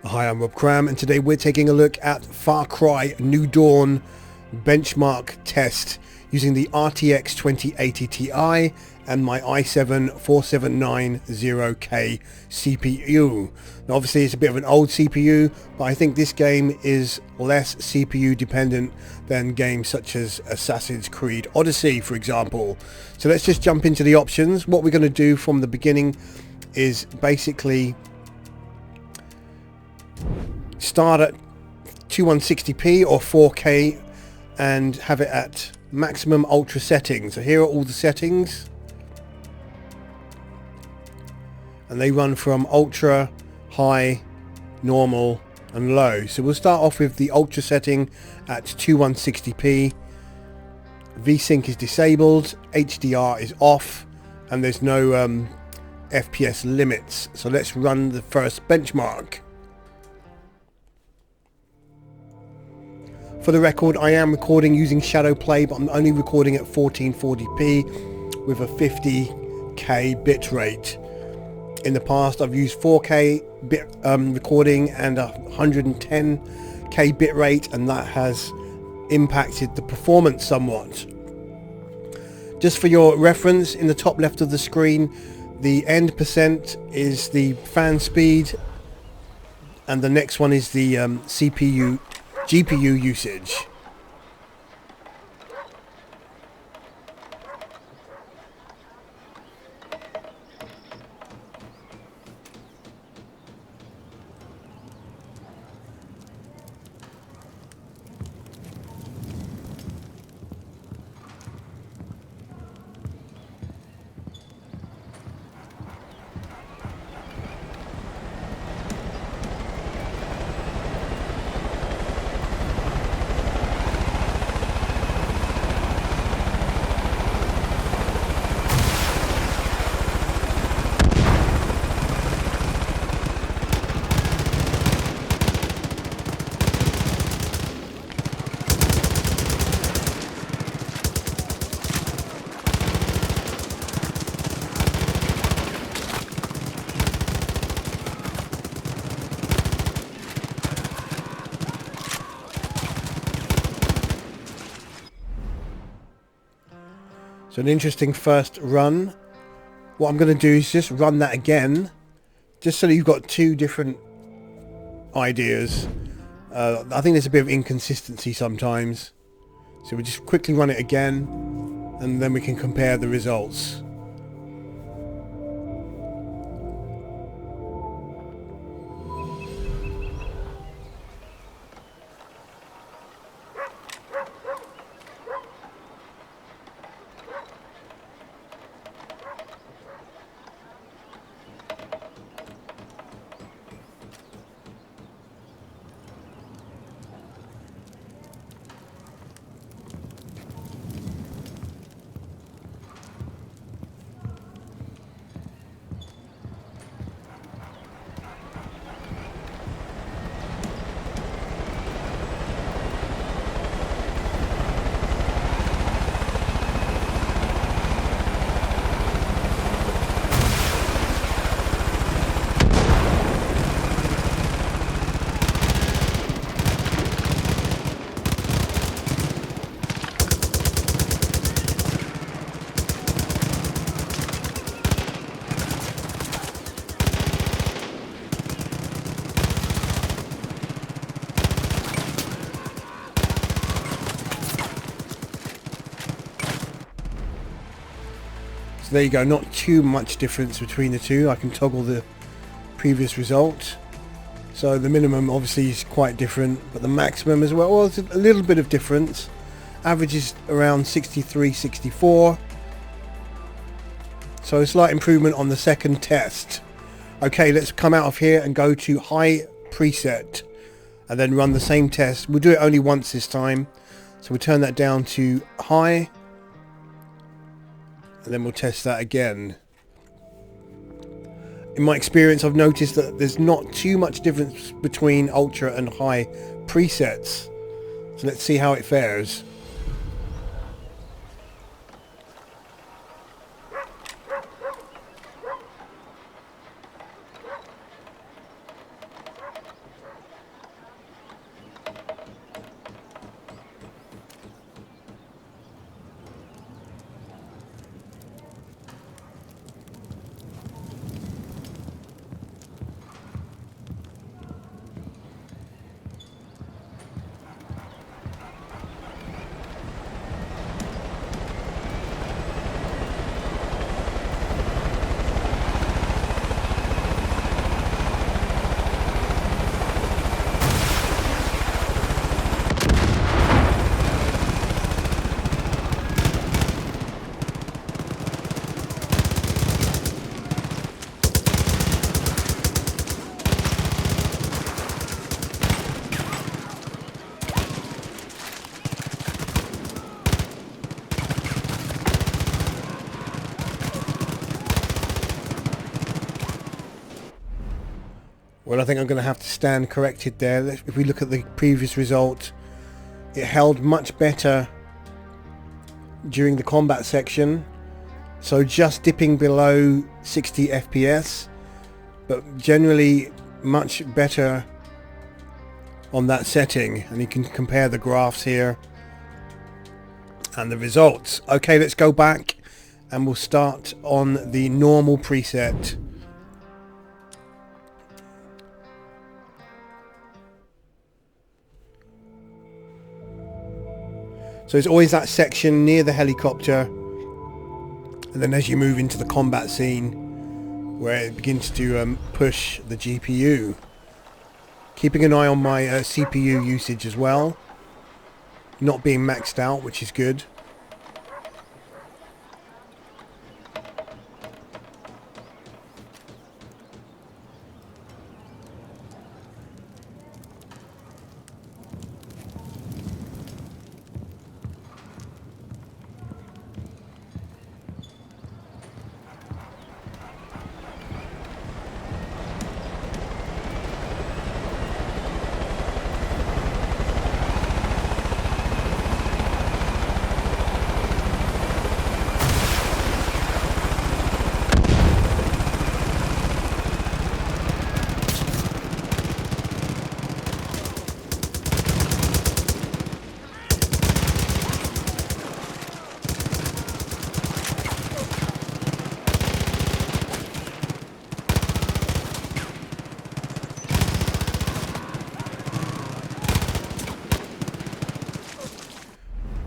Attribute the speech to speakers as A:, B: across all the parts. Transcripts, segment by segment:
A: Hi, I'm Rob Cram, and today we're taking a look at Far Cry New Dawn benchmark test using the RTX 2080 Ti and my i7-4790K CPU. Now obviously it's a bit of an old CPU, but I think this game is less CPU dependent than games such as Assassin's Creed Odyssey, for example. So let's just jump into the options. What we're going to do from the beginning is basically start at 2160p or 4K and have it at maximum ultra settings. So here are all the settings, and they run from ultra, high, normal and low. So we'll start off with the ultra setting at 2160p. VSync is disabled, HDR is off, and there's no FPS limits. So let's run the first benchmark. For the record, I am recording using Shadowplay, but I'm only recording at 1440p with a 50k bitrate. In the past, I've used 4K recording and a 110k bitrate, and that has impacted the performance somewhat. Just for your reference, in the top left of the screen, the end percent is the fan speed, and the next one is the GPU usage. So an interesting first run. What I'm going to do is just run that again, just so that you've got two different ideas. I think there's a bit of inconsistency sometimes. So we'll just quickly run it again, and then we can compare the results. So there you go, not too much difference between the two. I can toggle the previous result. So the minimum obviously is quite different, but the maximum as well, it's a little bit of difference. Average is around 63, 64. So a slight improvement on the second test. Okay, let's come out of here and go to high preset and then run the same test. We'll do it only once this time. So we'll turn that down to high, and then we'll test that again. In my experience, I've noticed that there's not too much difference between ultra and high presets. So let's see how it fares. Well, I think I'm going to have to stand corrected there. If we look at the previous result, it held much better during the combat section, so just dipping below 60 FPS, but generally much better on that setting. And you can compare the graphs here and the results. Okay, let's go back and we'll start on the normal preset. So it's always that section near the helicopter, and then as you move into the combat scene where it begins to push the GPU. Keeping an eye on my CPU usage as well, not being maxed out, which is good.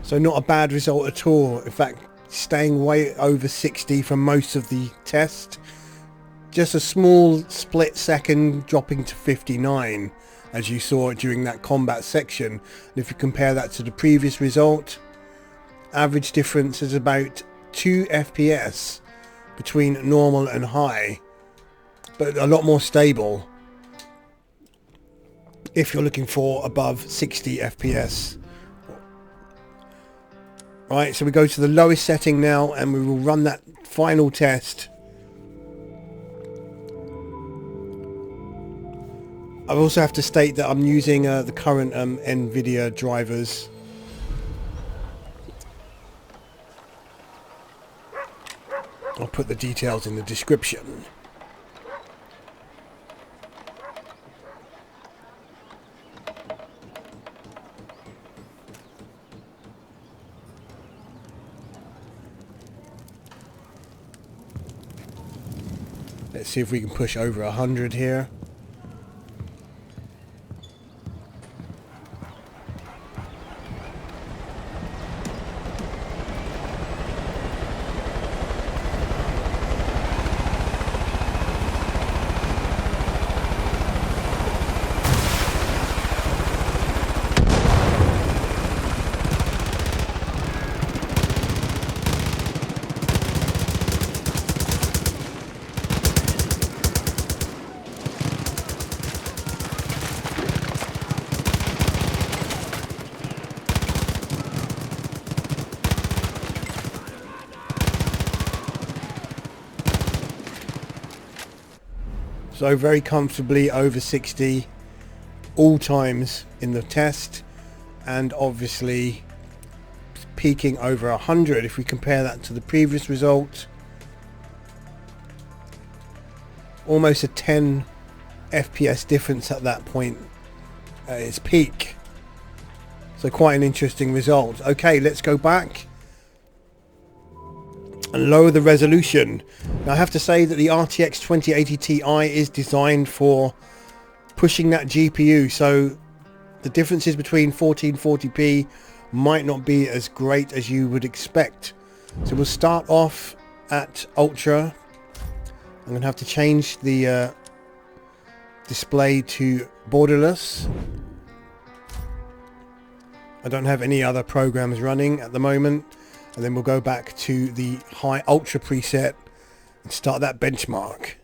A: So not a bad result at all. In fact, staying way over 60 for most of the test. Just a small split second dropping to 59, as you saw during that combat section. And if you compare that to the previous result, average difference is about 2 FPS between normal and high, but a lot more stable if you're looking for above 60 FPS. Right, so we go to the lowest setting now and we will run that final test. I also have to state that I'm using the current Nvidia drivers. I'll put the details in the description. Let's see if we can push over 100 here. So very comfortably over 60 all times in the test, and obviously peaking over 100 if we compare that to the previous result. Almost a 10 FPS difference at that point at its peak. So quite an interesting result. Okay, let's go back and lower the resolution. Now I have to say that the RTX 2080 Ti is designed for pushing that GPU, so the differences between 1440p might not be as great as you would expect. So we'll start off at Ultra. I'm going to have to change the display to borderless. I don't have any other programs running at the moment. And then we'll go back to the high ultra preset and start that benchmark.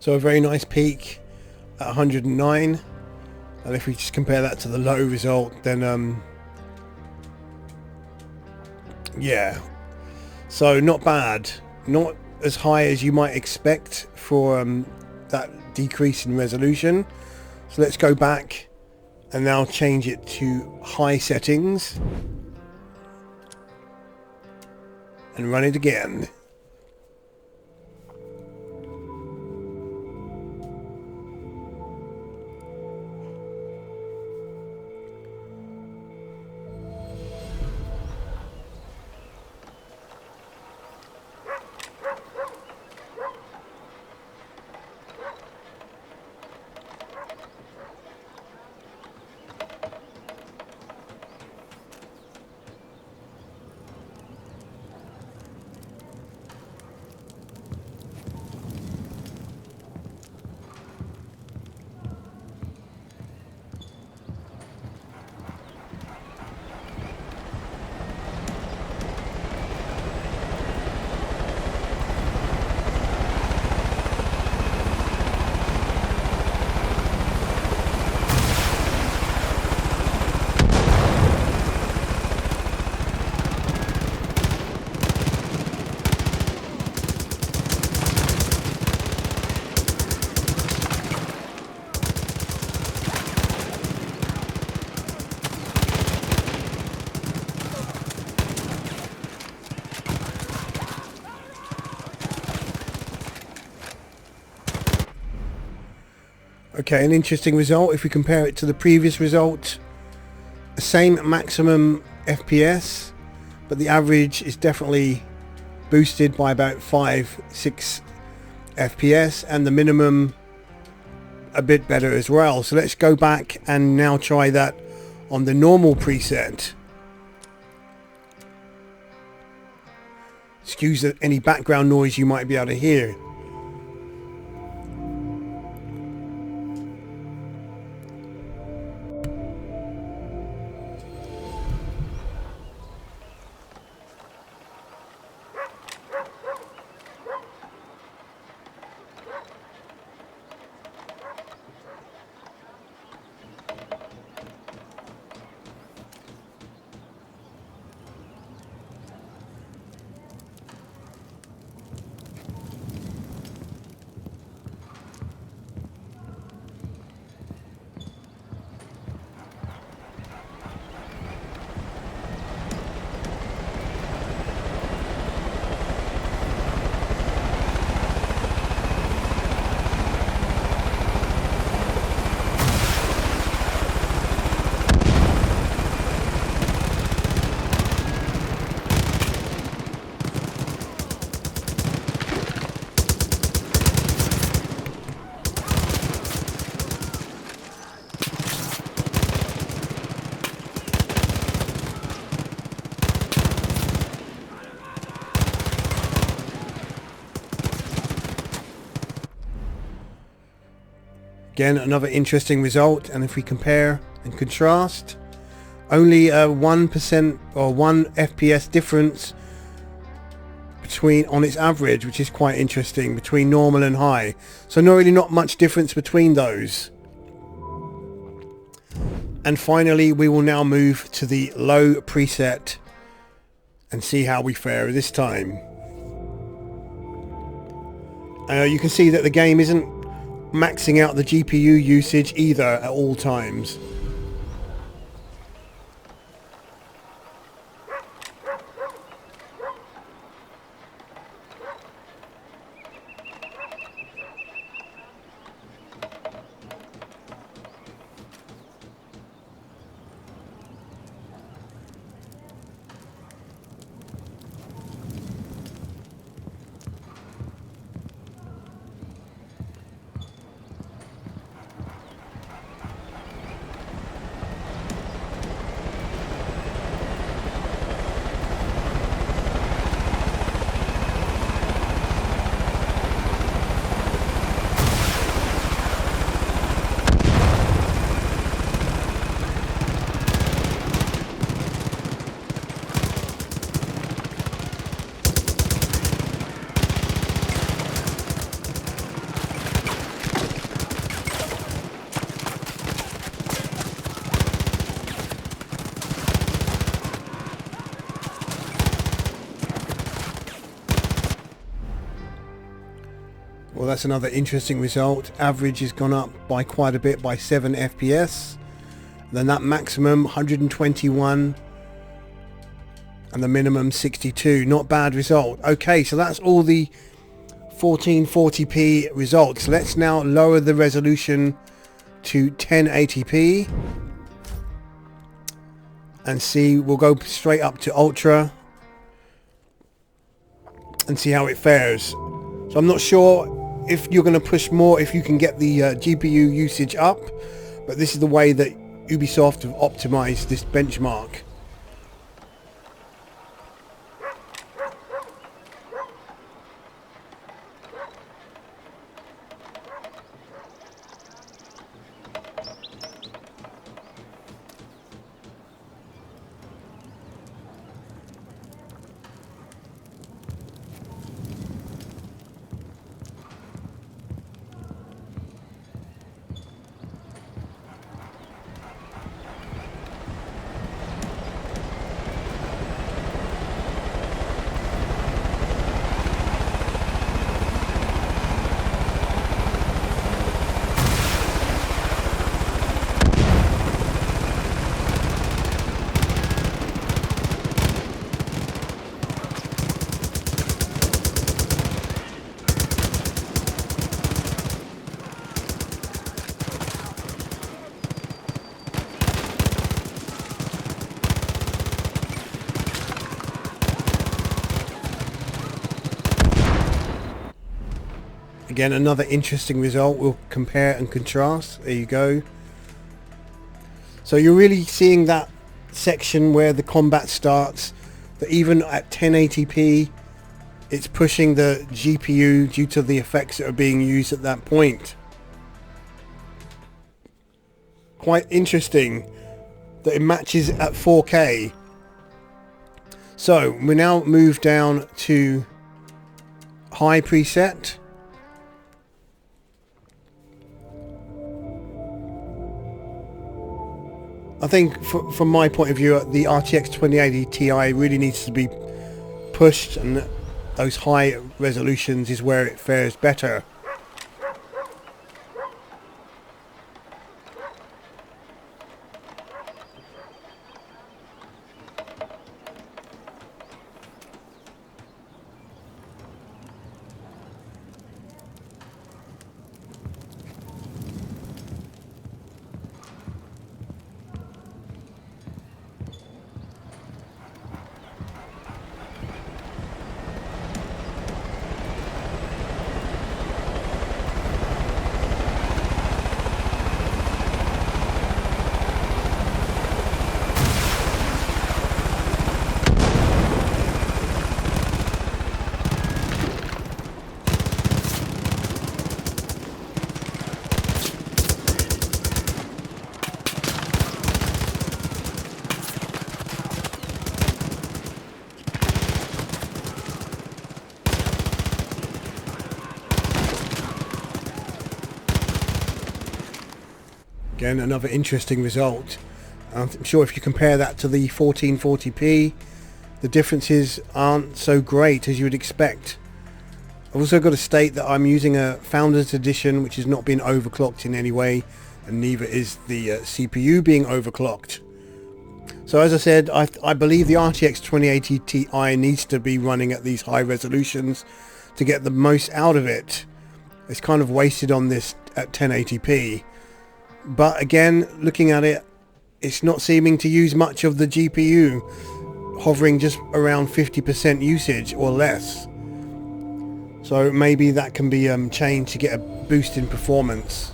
A: So a very nice peak at 109, and if we just compare that to the low result, then yeah, so not bad, not as high as you might expect for that decrease in resolution. So let's go back and now change it to high settings and run it again. Okay, an interesting result if we compare it to the previous result. Same maximum FPS, but the average is definitely boosted by about 5-6 FPS, and the minimum a bit better as well. So let's go back and now try that on the normal preset. Excuse any background noise you might be able to hear. Again, another interesting result, and if we compare and contrast, only a 1% or 1 FPS difference between on its average, which is quite interesting, between normal and high. So not much difference between those. And finally, we will now move to the low preset and see how we fare this time. You can see that the game isn't maxing out the GPU usage either at all times. Well, that's another interesting result. Average has gone up by quite a bit, by 7 FPS. Then that maximum 121 and the minimum 62. Not bad result. Okay, so that's all the 1440p results. Let's now lower the resolution to 1080p and see. We'll go straight up to ultra and see how it fares. So I'm not sure if you're going to push more, if you can get the GPU usage up, but this is the way that Ubisoft have optimized this benchmark. Again, another interesting result. We'll compare and contrast. There you go. So you're really seeing that section where the combat starts, that even at 1080p it's pushing the GPU due to the effects that are being used at that point. Quite interesting that it matches at 4K. So we now move down to high preset. I think from my point of view, the RTX 2080 Ti really needs to be pushed, and those high resolutions is where it fares better. Again, another interesting result. I'm sure if you compare that to the 1440p, the differences aren't so great as you would expect. I've also got to state that I'm using a Founders Edition, which has not been overclocked in any way, and neither is the CPU being overclocked. So as I said, I believe the RTX 2080 Ti needs to be running at these high resolutions to get the most out of it. It's kind of wasted on this at 1080p. But again, looking at it, it's not seeming to use much of the GPU, hovering just around 50% usage or less. So maybe that can be changed to get a boost in performance.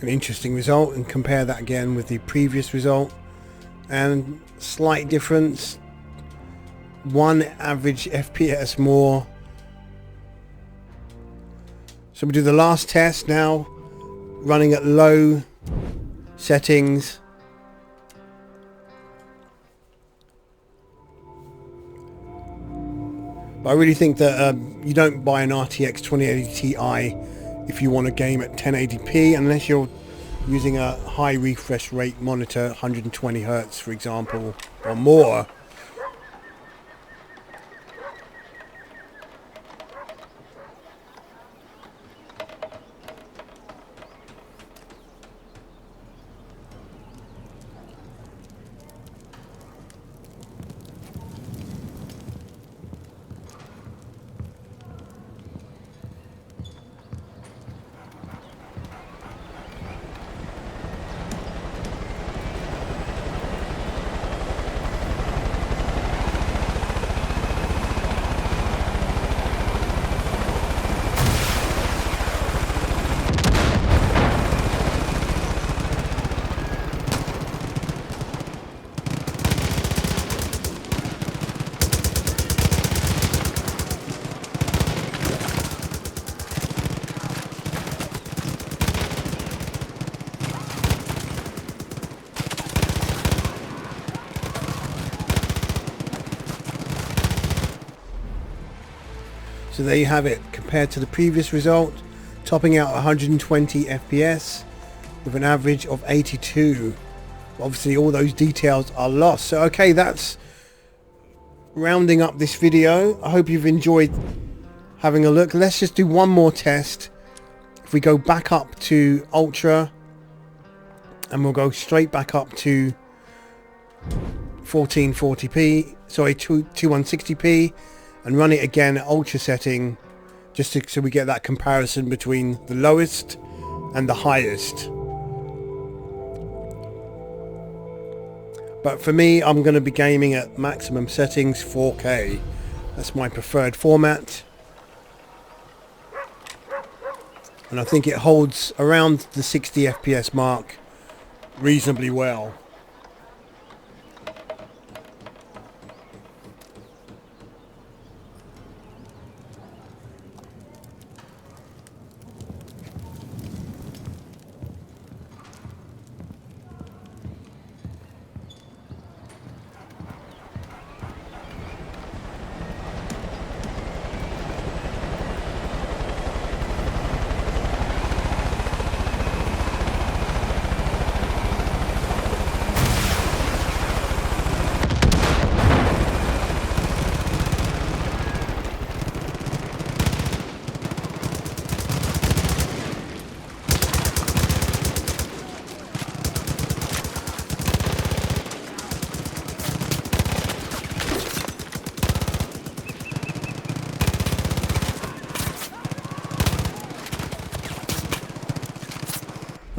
A: an interesting result, and compare that again with the previous result, and slight difference, 1 average FPS more. So we do the last test now, running at low settings. But I really think that you don't buy an RTX 2080 Ti if you want to game at 1080p, unless you're using a high refresh rate monitor, 120 Hz for example, or more. So there you have it, compared to the previous result, topping out 120 FPS with an average of 82. Obviously all those details are lost. So okay, that's rounding up this video. I hope you've enjoyed having a look. Let's just do one more test. If we go back up to Ultra, and we'll go straight back up to 1440p, sorry, 2160p, and run it again at Ultra setting, just so we get that comparison between the lowest and the highest. But for me, I'm going to be gaming at maximum settings, 4K. That's my preferred format, and I think it holds around the 60 FPS mark reasonably well.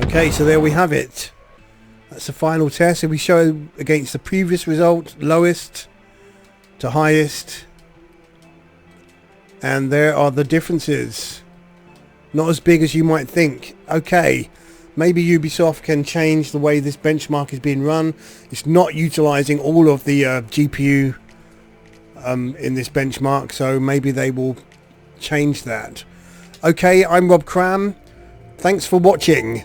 A: Okay, so there we have it. That's the final test. So we show against the previous result, lowest to highest, and there are the differences. Not as big as you might think. Okay, maybe Ubisoft can change the way this benchmark is being run. It's not utilizing all of the GPU in this benchmark, so maybe they will change that. Okay, I'm Rob Cram. Thanks for watching.